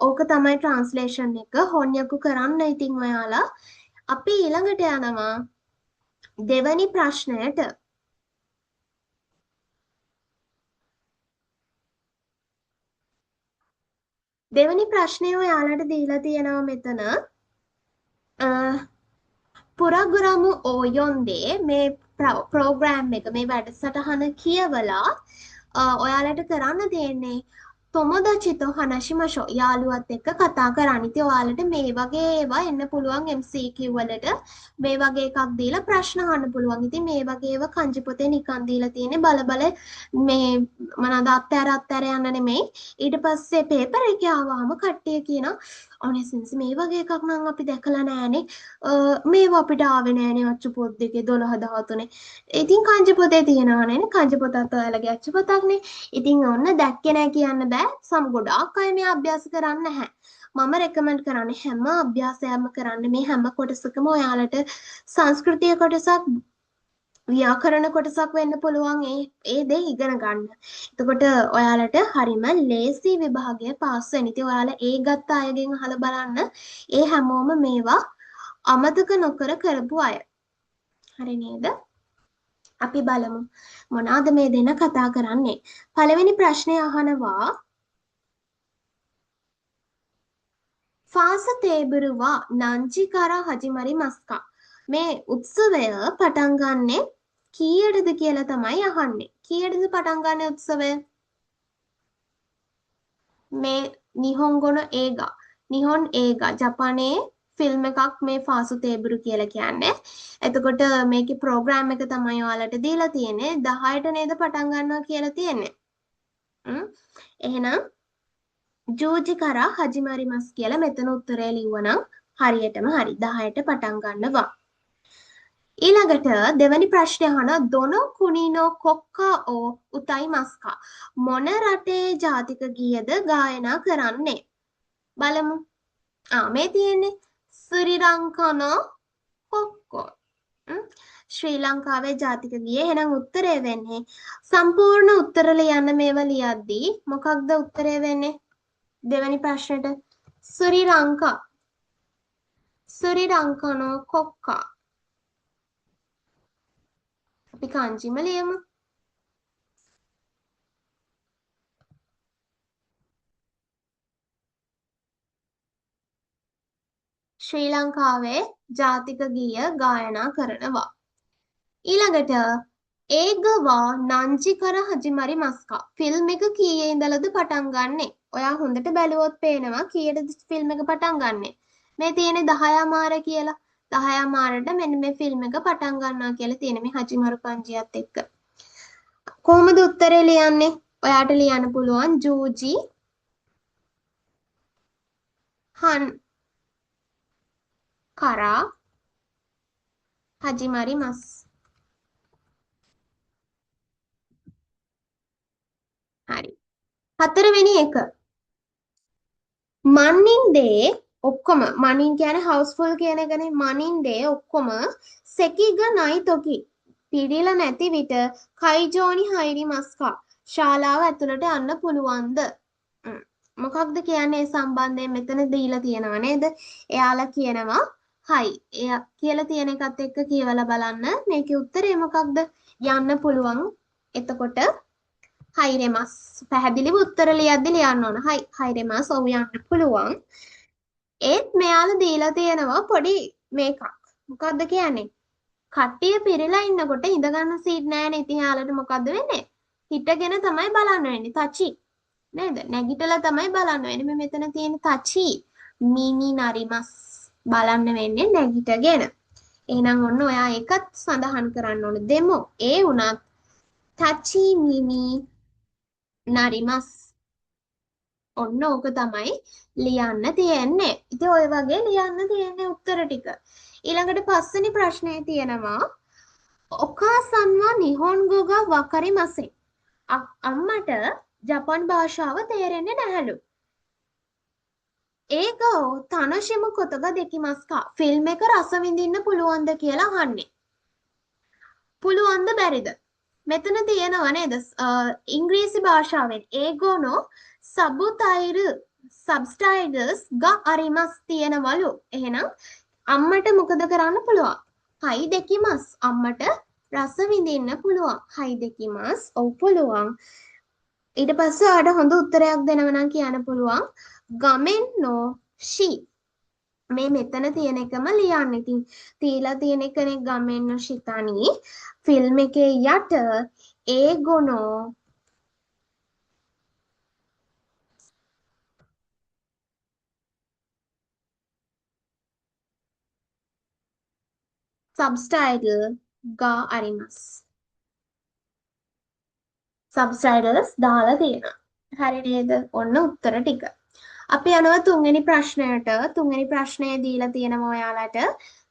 ඕක තමයි ට්‍රාන්ස්ලේෂන් එක හොන්යකු කරන්න ඉතින් ඔයාලා අපි ඊළඟට යනවා දෙවැනි ප්‍රශ්නයට. දෙවැනි ප්‍රශ්නය ඔයාලට දීලා තියෙනවා මෙතන පුරගුරමු ඕයොන්දේ මේ ප්‍රෝග්‍රෑම් එක මේ වැඩසටහන කියවලා ඔයාලට කරන්න තියෙන්නේ තොමොදචිතෝ හනශිමෂෝ යාළුවත් එක්ක කතා කරන්න. ඉතින් ඔයාලට මේ වගේ ඒවා එන්න පුළුවන් MCQ වලට මේ වගේ එකක් දීලා ප්‍රශ්න අහන්න පුළුවන්. ඉතින් මේ වගේ ඒවා කංජි පොතේ නිකන් දීලා තියෙන්නේ බල මේ මොනවාද අත්තර යන්න නෙමෙයි. ඊට පස්සේ පේපර් එකේ ආවම කට්ටිය කියනවා අනේ සින්ස් මේ වගේ එකක් නම් අපි දැකලා නෑනේ. මේවා අපිට ආවේ නෑනේ අච්චු පොත් දෙකේ 12 13. ඉතින් කංජි පොතේ තියෙනවා නේද? කංජි පොතත් ඔයාලගේ අච්චු පොතක්නේ. ඉතින් ඔන්න දැක්කේ නෑ කියන්න බෑ. ගොඩාක් අය මේ අභ්‍යාස කරන්න නැහැ. මම රෙකමන්ඩ් කරන්නේ හැම අභ්‍යාසයක්ම කරන්න මේ හැම කොටසකම ඔයාලට සංස්කෘතිය කොටසක් ව්‍යාකරණ කොටසක් වෙන්න පුළුවන් ඒ දේ ඉගෙන ගන්න. එතකොට ඔයාලට හරිම ලේසි විභාගය පාස් වෙන්න. ඉතින් ඔයාලා ඒ ගත්ත අයගෙන් අහලා බලන්න. ඒ හැමෝම මේවා අමතක නොකර කරපු අය. හරි නේද? අපි බලමු මොනවාද මේ දෙන කතා කරන්නේ. පළවෙනි ප්‍රශ්නය අහනවා ෆාස තේබුරුවා නංචිකාරා හජිමරි මස්කා මේ උත්සවය පටන් ගන්නෙ කීයටද කියලා තමයි අහන්නේ. කීයටද පටන් ගන්න උත්සවය? මේ නිහොන්ගොන ඒගා. නිහොන් ඒගා ජපානයේ ෆිල්ම් එකක් මේ ෆාසු තේබුරු කියලා කියන්නේ. එතකොට මේකේ ප්‍රෝග්‍රෑම් එක තමයි ඔයාලට දීලා තියෙන්නේ. 10ට නේද පටන් ගන්නවා කියලා තියෙන්නේ. එහෙනම් ජෝජි කරා හජිමරි මස් කියලා මෙතන උත්තරය ලිව්වනම් හරියටම හරි 10ට පටන් ගන්නවා. ඊළඟට දෙවැනි ප්‍රශ්නය අහන දොනෝ කුනිනෝ කොක්කා ඕ උතයි මස්කා මොන රටේ ජාතික ගීයද ගායනා කරන්නේ? බලමු. මේ තියෙන්නේ ශ්‍රී ලංකනෝ කොක්කෝ. ශ්‍රී ලංකාවේ ජාතික ගීය. එහෙනම් උත්තරය වෙන්නේ සම්පූර්ණ උත්තර ලියන්න මේව ලියද්දී මොකක්ද උත්තරය වෙන්නේ? දෙවැනි ප්‍රශ්නෙට ශ්‍රී ලංකා ශ්‍රී ලංකනෝ කොක්කා. අපි කාංජිම ලියමු. ශ්‍රී ලංකාවේ ජාතික ගීය ගායනා කරනවා. ඊළඟට ඒගවා නංචිකර හජිමරි මස්කා ෆිල්ම් එක කීයේ ඉඳලාද පටන් ගන්නෙ? ඔයා හොඳට බැලුවොත් පේනවා කීයටද ෆිල්ම් එක පටන් ගන්නෙ. මේ තියෙන්නේ 10 මාර කියලා. 10 මාරට මෙන්න මේ ෆිල්ම් එක පටන් ගන්නවා කියලා තියෙන මේ හජිමරු කංජියත් එක්ක. කොහොමද උත්තරේ ලියන්නේ? ඔයාට ලියන්න පුළුවන් ජූජි හන් කරා හජිමරි මස්. හරි. 4වෙනි එක. මන්නින්දේ ඔක්කොම මනින් කියන්නේ හවුස්ෆුල් කියන එකනේ. මනින්දේ ඔක්කොම සෙකිග නයි තොකි පිරීලා නැති විට කයිජෝනි හයිරිමස්කා ශාලාව ඇතුළට යන්න පුළුවන්ද? මොකක්ද කියන්නේ සම්බන්ධයෙන් මෙතන දීලා තියෙනවා නේද? එයාලා කියනවා හයි. එයා කියලා තියෙන එකත් එක්ක කියවලා බලන්න. මේකේ උත්තරේ මොකක්ද? යන්න පුළුවන්. එතකොට හයිරෙමස්. පැහැදිලිව උත්තර ලියද්දි ලියන්න ඕන. හයිරෙමස් ඔව් යන්න පුළුවන්. ඒත් මෙයාලා දීලා තියෙනවා පොඩි මේකක්. මොකක්ද කියන්නේ? කට්ටිය පිරීලා ඉන්නකොට ඉඳ ගන්න සීට් නෑනේ. ඉතින් යාළුවට මොකද්ද වෙන්නේ? හිටගෙන තමයි බලන්න වෙන්නේ. තචි. නේද? නැගිටලා තමයි බලන්න වෙන්නේ. මේ මෙතන තියෙන තචි මිනි නරිමස් බලන්න වෙන්නේ නැගිටගෙන. එහෙනම් ඔන්න ඔයා ඒකත් සඳහන් කරන්න ඕන. දෙමු. ඒ වුණත් තචි මිනි නරිමස්. ඔන්න ඕක තමයි ලියන්න තියෙන්නේ. ඉතින් ඔය වගේ ලියන්න තියෙන්නේ උත්තර ටික. ඊළඟට පස්වෙනි ප්‍රශ්නේ තියෙනවා ඔකාසන්වා නිහොන්ගෝ ගා වකරිමසෙන්. අම්මට ජපන් භාෂාව තේරෙන්නේ නැහැලු. ඒක තනශිම කොතග දෙකිමස්කා ෆිල්ම් එක රස විඳින්න පුළුවන්ද කියලා අහන්නේ. පුළුවන්ද බැරිද? මෙතන තියෙනවා නේද? ඉංග්‍රීසි භාෂාවෙන් ඒගොනෝ සබ්ටයිටල්ස් ගා අරිමස් තියෙනවලු. එහෙනම් අම්මට මොකද කරන්න පුළුවන්? හයි දෙකිමස්. අම්මට රස විඳින්න පුළුවන්. හයි දෙකිමස්. ඔව් පුළුවන්. ඊට පස්සේ ආඩ හොඳ උත්තරයක් දෙනව නම් කියන්න පුළුවන්. ගමෙන් නෝ ෂී. මේ මෙතන තියෙන එකම ලියන්න. ඉතින් තීලා තියෙන එකනේ ගමෙන් නෝ ෂිතානි. ෆිල්ම් එකේ යට ඒගොනෝ සබ්ටයිටල් ගා අරිමස්. සබ්ටයිටල්ස් දාලා තියෙනවා. හරි නේද? ඔන්න උත්තර ටික. අපි යනවා තුන්වෙනි ප්‍රශ්නයට. තුන්වෙනි ප්‍රශ්නය දීලා තියෙනවා ඔයාලට.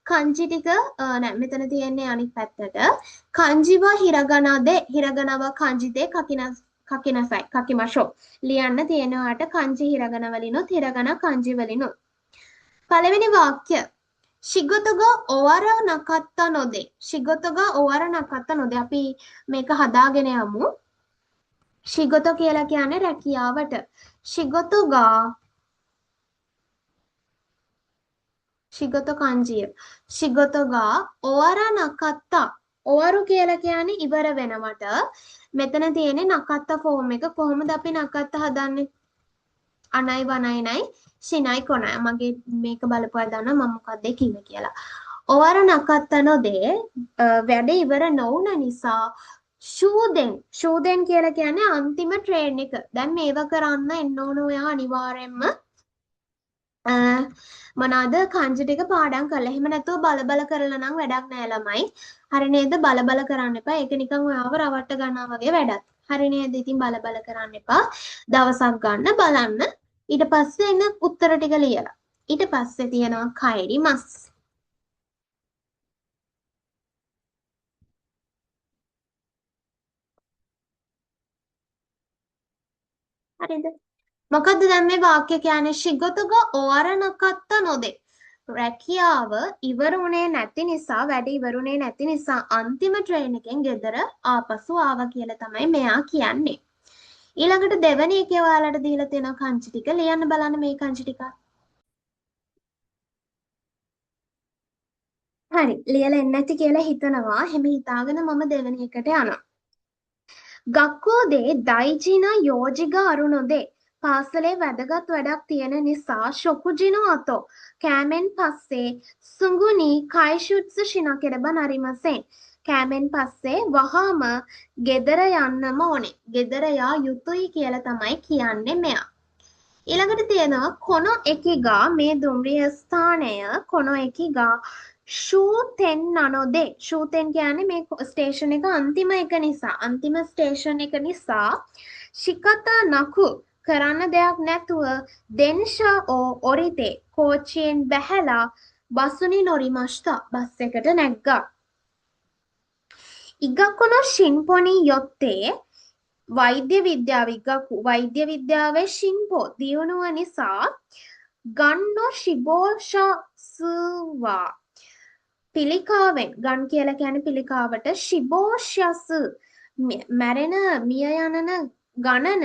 කංජි ටික නෑ මෙතන තියෙන්නේ අනිත් පැත්තට. කංජිව හිරගනද හිරගනව කංජිතේ කකිනසයි කකිමෂෝ. ලියන්න තියෙනවාට කංජි හිරගන වලිනුත් හිරගන කංජි වලිනුත්. පළවෙනි වාක්‍ය ශිගොතග ඔවර නකත්ත නොදේ. ශිගොතග ඔවර නකත්ත නොදේ. අපි මේක හදාගෙන යමු. ශිගොත කියලා කියන්නේ රැකියාවට. ශිගොතගා ශිගොත කංජිය. ශිගොතගා ඔවර නකත්තා. ඔවරු කියලා කියන්නේ ඉවර වෙනවට. මෙතන තියෙන්නේ නකත්ත ෆෝම් එක. කොහොමද අපි නකත්ත හදන්නේ? අනයි වනයිනයි ශිනයි කොනයි. මගේ මේක බලපුවා දන්නවා මම මොකක්ද කිව්වේ කියලා. ඔවර නකත්ත නොදේ වැඩ ඉවර නොවුන නිසා ෂූදෙන් කියලා කියන්නේ අන්තිම ට්‍රේන් එක. දැන් මේව කරන්න එන්න ඕන ඔයා අනිවාර්යෙන්ම මොනවාද කංජි ටික පාඩම් කරලා. එහෙම නැතුව බල කරලා නම් වැඩක් නෑ ළමයි. හරි නේද? බල කරන්න එපා. ඒක නිකන් ඔයාව රවට්ට ගන්නවා වගේ වැඩක්. හරි නේද? ඉතින් බල කරන්න එපා. දවසක් ගන්න බලන්න. ඊට පස්සේ එන්න උත්තර ටික ලියලා. ඊට පස්සේ තියෙනවා කයිරි මස්. හරිද? මොකද්ද දැන් මේ වාක්‍ය කියන්නේ? ශිගොතග ඔවර නකත්ත නොදේ. රැකියාව ඉවරුනේ නැති නිසා වැඩ ඉවරුනේ නැති නිසා අන්තිම ට්‍රේන් එකෙන් ගෙදර ආපසු ආවා කියලා තමයි මෙයා කියන්නේ. ඊළඟට දෙවෙනි එකේ ඔයාලට දීලා තියෙන කංචි ටික ලියන්න බලන්න මේ කංචි ටික. හරි ලියලා එන්නේ නැති කියලා හිතනවා. එහෙම හිතාගෙන මම දෙවෙනි එකට යනවා. ගක්කෝදේ දයිජින යෝජිග අරුණොදේ පාසලේ වැදගත් වැඩක් තියෙන නිසා ශොකුජිනෝ අතෝ කෑමෙන් පස්සේ සුඟුනි කයිෂුත්ස ශිනකෙරබ නරිමසෙන් කෑමෙන් පස්සේ වහාම ගෙදර යන්නම ඕනේ. ගෙදර යා යුතුයි කියලා තමයි කියන්නේ මෙයා. ඊළඟට තියෙනවා කොනෝ එකිගා මේ දුම්රිය ස්ථානය කොනෝ එකිගා ෂූතෙන් නනොදේ. ෂූතෙන් කියන්නේ මේ ස්ටේෂන් එක අන්තිම එක නිසා අන්තිම ස්ටේෂන් එක නිසා ශිකතා නකු කරන්න දෙයක් නැතුව දෙන්ෂා ඕ ඔරිතේ කෝච්චියෙන් බැහැලා බසුනි නොරිමෂ්තා බස් එකට නැග්ගා. ඉගක්කොනෝ ශින්පොනි යොත්තේ වෛද්‍ය විද්‍යාව වෛද්‍ය විද්‍යාවේ ශින්පෝ දියුණුව නිසා ගන්නෝ ශිබෝෂසුවා පිළිකාවෙන් ගන් කියලා කියන්නේ පිළිකාවට ශිබෝෂ්‍යස් මැරෙන මිය යනන ගණන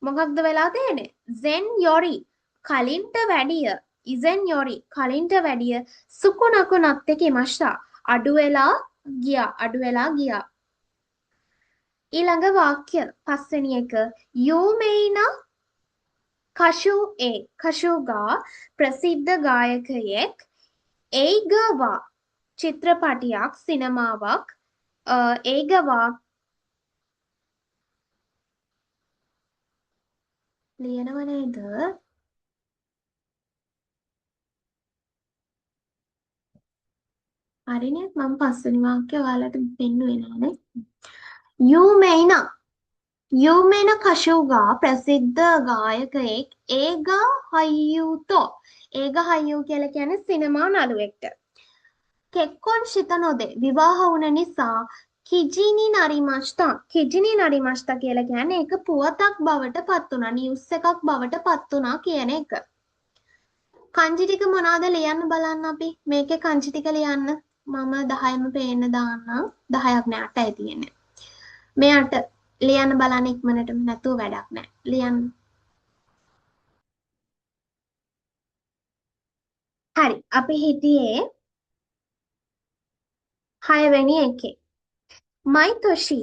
මොකක්ද වෙලා තියෙන්නේ? සෙන් යොරි කලින්ට වැඩිය ඉසෙන් යොරි කලින්ට වැඩිය සුකුණකු නත්තේ කිමෂ්ටා අඩු වෙලා ගියා. ඊළඟ වාක්‍ය පස්වෙනි එක යූමේනා කෂුගා ප්‍රසිද්ධ ගායකයෙක් ඒගවා චිත්‍රපටියක් සිනමාවක් ඒගවා ලියනව නේද? හරිනේ මම පස්වෙනි වාක්‍ය ඔයාලට පෙන්නුවේ නෑනේ. යූමේන කෂුගා ප්‍රසිද්ධ ගායකයෙක් ඒගා හයියුතෝ. ඒගා හයියු කියලා කියන්නේ සිනමා නළුවෙක්ට. කෙක්කොන් ශිත නොදේ විවාහ වුණ නිසා කිජිනි නරිමෂ්තා කියලා කියන්නේ ඒක පුවතක් බවට පත් වුණා. නිවුස් එකක් බවට පත් වුණා කියන එක. කංජි ටික මොනවාද ලියන්න බලන්න අපි. මේකේ කංජි ටික ලියන්න. මම 10ම පේන්න දාන්නම්. 10ක් නෑ 8යි තියෙන්නේ. මෙයාට ලියන්න බලන්න ඉක්මනටම නැතුව වැඩක් නෑ. ලියන්න. හරි. අපි හිටියේ 6 වෙනි එකේ. මයිතොෂි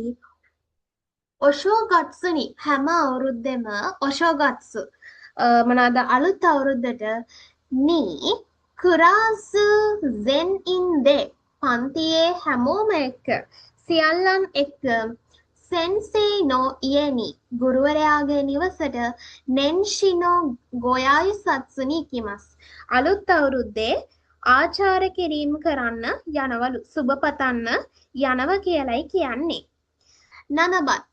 ඔෂෝගත්සුනි හැම අවුරුද්දෙම ඔෂෝගත්සු මොනවාද අලුත් අවුරුද්දට නී කුරාසු සෙන් ඉන්දේ පන්තියේ හැමෝම එක්ක සියල්ලන් එක්ක සෙන්සේනෝ ඉයනි ගුරුවරයාගේ නිවසට නෙන්ෂිනෝ ගොයායි සත්සුනි කිමස් අලුත් අවුරුද්දේ ආචාර කිරීම කරන්න යනවලු සුබ පතන්න යනව කියලයි කියන්නේ. 7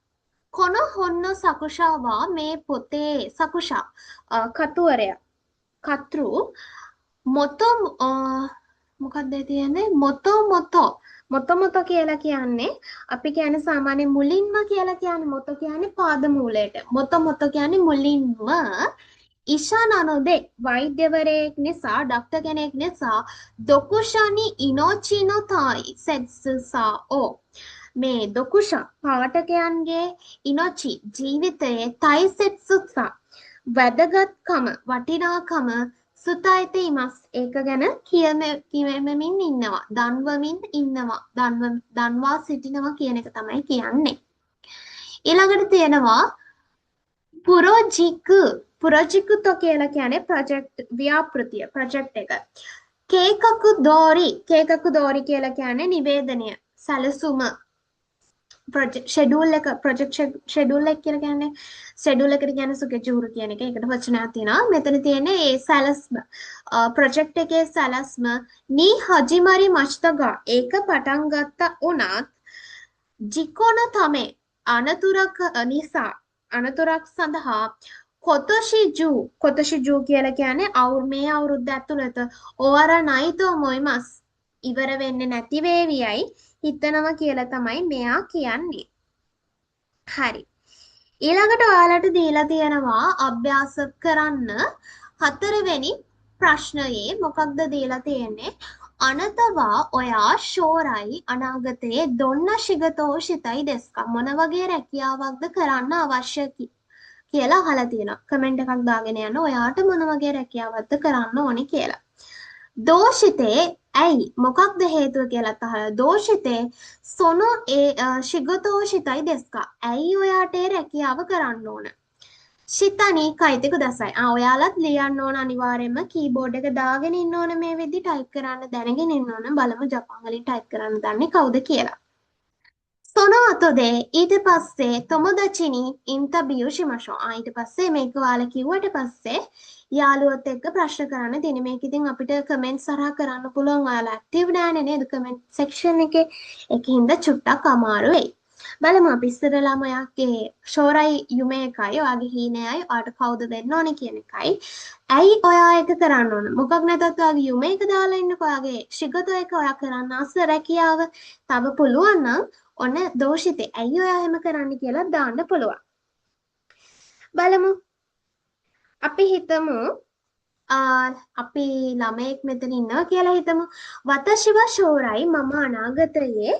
කොන හොන්න සකුෂාවා මේ පොතේ සකුෂා කතුවරයා කතෘ මොතොම් මොකක්ද තියෙන්නේ මොතො කියලා කියන්නේ අපි කියන්නේ සාමාන්‍ය මුලින්ම කියලා කියන්නේ මොතො කියන්නේ පාද මූලයට මොතො කියන්නේ මුලින්ම ඉෂානනොදේ වෛද්‍යවරයෙක් නිසා ඩොක්ටර් කෙනෙක් නිසා දොකුෂානි ඉනෝචිනෝ තායි සෙත්සුසා ඕ මේ දොකුෂා පාඨකයන්ගේ ඉනොචි ජීවිතයේ තයිසෙත්සුසා වැදගත්කම වටිනාකම සුතයිත ඉමස් ඒක ගැන කියවෙමින් ඉන්නවා දන්වමින් ඉන්නවා දන්වා සිටිනවා කියන එක තමයි කියන්නේ. ඊළඟට තියෙනවා පුරොජිකුතෝ කියලා කියන්නේ ප්‍රොජෙක්ට් ව්‍යාපෘතිය ප්‍රොජෙක්ට් එක. කේකකු දෝරි කියලා කියන්නේ නිවේදනය සැලසුම ෂෙඩියුල් එක ප්‍රොජෙක්ට් ෂෙඩියුල් එක කියලා කියන්නේ ෂෙඩියුල් එකට කියන්නේ සුකෙජුරු කියන එක. ඒකට වචනයක් තියෙනවා. මෙතන තියෙන්නේ ඒ සැලස්ම ප්‍රොජෙක්ට් එකේ සැලස්ම නී හජිමරි මස්තගා ඒක පටන් ගත්ත උනත් ජිකොන තමයි අනතුරක් නිසා අනතුරක් සඳහා කොතොෂිජු කියලා කියන්නේ මේ අවුරුද්ද ඇතුළත ඕවර නයිතෝ මොයිමස් ඉවර වෙන්නේ නැති වේවියයි හිතනවා කියලා තමයි මෙයා කියන්නේ. හරි. ඊළඟට ඔයාලට දීලා තියෙනවා අභ්‍යාස කරන්න 4 වෙනි ප්‍රශ්නයේ මොකක්ද දීලා තියෙන්නේ? අනතවා ඔයා ෂෝරයි අනාගතයේ දොන්න ශිගතෝෂිතයි දෙස්කා මොන වගේ රැකියාවක්ද කරන්න අවශ්‍ය කියලා අහලා තියෙනවා. කමෙන්ට් එකක් දාගෙන යන්න ඔයාට මොන වගේ රැකියාවක්ද කරන්න ඕනේ කියලා. දෝෂිතේ ඇයි මොකක්ද හේතුව කියලාත් අහලා දෝෂිතේ සොනෝ ශිගතෝෂිතයි දෙස්කා ඇයි ඔයාට ඒ රැකියාව කරන්න ඕන? ශිතනි කයිතෙකු දසයි. ඔයාලත් ලියන්න ඕන අනිවාර්යයෙන්ම කීබෝඩ් එක දාගෙන ඉන්න ඕන මේ වෙද්දි ටයිප් කරන්න දැනගෙන ඉන්න ඕන. බලමු ජපාන් වලින් ටයිප් කරන්න දන්නේ කවුද කියලා. සොනවතොදේ ඊට පස්සේ තොමොදචිනි ඉන්ටර්වියු ශිමෂෝ. ඊට පස්සේ මේක ඔයාලා කිව්වට පස්සේ යාළුවොත් එක්ක ප්‍රශ්න කරන්න තියෙන. මේක ඉතින් අපිට කමෙන්ට් සරහා කරන්න පුළුවන්. ඔයාලා ඇක්ටිව් නෑනේ නේද කමෙන්ට් සෙක්ෂන් එකේ. ඒකින්ද චුට්ටක් අමාරු වෙයි. බලමු අපි ඉස්සරලාම ඔයාගේ ෂෝරයි යුමේ එකයි ඔයාගේ හීනයයි ඔයාට කවුද දෙන්න ඕනේ කියන එකයි. ඇයි ඔයා ඒක කරන්න ඕන? මොකක් නැතත් ඔයාගේ යුමේ එක දාලා ඉන්නකෝ. ඔයාගේ ශිගතෝ එක ඔයා කරන්න ආස රැකියාව. තව පුළුවන් නම් ඔන්න දෝෂිතේ ඇයි ඔයා එහෙම කරන්න කියලා දාන්න පුළුවන්. බලමු. අපි හිතමු අපි ළමයෙක් මෙතන ඉන්නවා කියලා හිතමු. වතශිව ෂෝරයි මම අනාගතයේ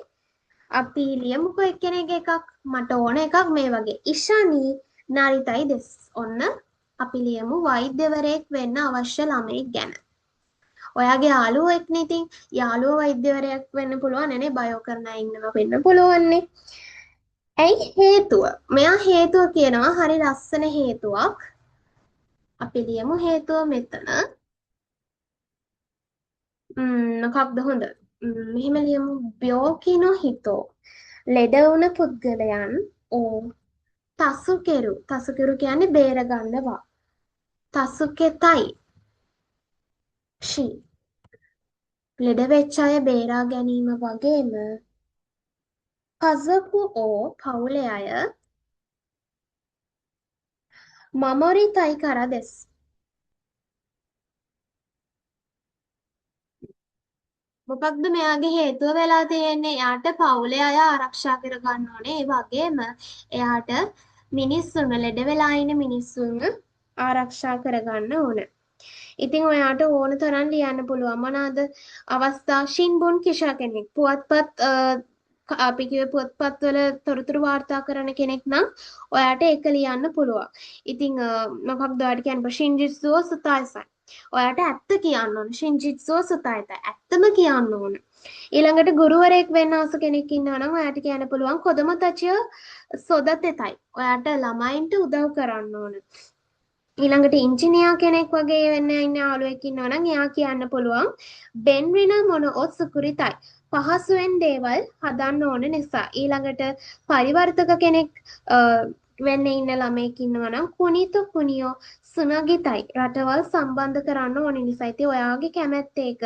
අපි ලියමුකෝ එක්කෙනෙක් එකක් මට ඕන එකක් මේ වගේ. ඉෂානි නාරිතයි දෙස්. ඔන්න අපි ලියමු වෛද්‍යවරයෙක් වෙන්න අවශ්‍ය ළමයෙක් ගැන. ඔයාගේ යාළුවෙක්නේ ඉතින් යාළුවා වෛද්‍යවරයෙක් වෙන්න පුළුවන් නේ බයෝ කරන අය ඉන්නවා වෙන්න පුළුවන්නේ. ඇයි හේතුව? මෙයා හේතුව කියනවා හරි ලස්සන හේතුවක්. අපි ලියමු හේතුව මෙතන. මොකක්ද හොඳ? මෙහෙම ලියමු බ්‍යෝකිනෝ හිතෝ. ලෙඩ වුණ පුද්ගලයන් ඕ තසුකෙරු. තසුකෙරු කියන්නේ බේර ගන්නවා. තසුකෙතයි. ෂී. ලෙඩ වෙච්ච අය බේරා ගැනීම වගේම පසකු ඕ පවුලේ අය මමොරිතයි කරදෙස්. මොකක්ද මෙයාගේ හේතුව වෙලා තියෙන්නේ? එයාට පවුලේ අය ආරක්ෂා කරගන්න ඕනේ. ඒ වගේම එයාට මිනිස්සුන්ව ලෙඩ වෙලා ඉන්න මිනිස්සුන්ව ආරක්ෂා කරගන්න ඕන. ඉතින් ඔයාට ඕන තරම් ලියන්න පුළුවන්. මොනවාද අවස්ථා ෂින්බුන් කිෂා කෙනෙක් පුවත්පත් අපි කිව්වේ පුවත්පත්වල තොරතුරු වාර්තා කරන කෙනෙක් නම් ඔයාට ඒක ලියන්න පුළුවන්. ඉතින් මොකක්ද ඔයාට කියන්න ෂින්ජිත්සුව සුතායිසයි. ඔයාට ඇත්ත කියන්න ඕන. ෂින්ජිත්සුව සුතායිසයි. ඇත්තම කියන්න ඕන. ඊළඟට ගුරුවරයෙක් වෙන්න ආස කෙනෙක් ඉන්නවා නම් ඔයාට කියන්න පුළුවන් කොදමතචිය සොදතෙතයි. ඔයාට ළමයින්ට උදව් කරන්න ඕන. ඊළඟට ඉංජිනේර් කෙනෙක් වගේ වෙන්න ඉන්න යාළුවෙක් ඉන්නවා නම් එයා කියන්න පුළුවන් බෙන්රින මොන ඔත්සුකුරිතයි. පහසුවෙන් දේවල් හදන්න ඕන නිසා. ඊළඟට පරිවර්තක කෙනෙක් වෙන්න ඉන්න ළමයෙක් ඉන්නවා නම් කුනිතෝ කුනියෝ සුනගිතයි. රටවල් සම්බන්ධ කරන්න ඕන නිසා. ඉතින් ඔයාගේ කැමැත්ත ඒක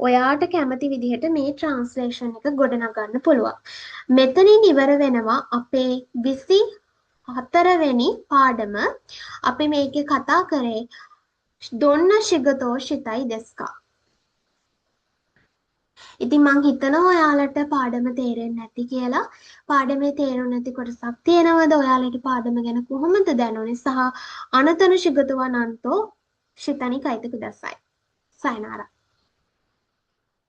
ඔයාට කැමති විදිහට මේ ට්‍රාන්ස්ලේෂන් එක ගොඩනගන්න පුළුවන්. මෙතනින් ඉවර වෙනවා අපේ 24වෙනි පාඩම. අපි මේකේ කතා කරේ දොන්න ශිගතෝ ශිතයි දෙස්කා. ඉතින් මං හිතනවා ඔයාලට පාඩම තේරෙන්නේ නැති කියලා. පාඩමේ තේරුම් නැති කොටසක් තියෙනවද? ඔයාලට පාඩම ගැන කොහොමද දැනුනේ? සහ අනතන ශිගතව නන්තෝ ශිතනි කයිතක දසයි. සයනාරා.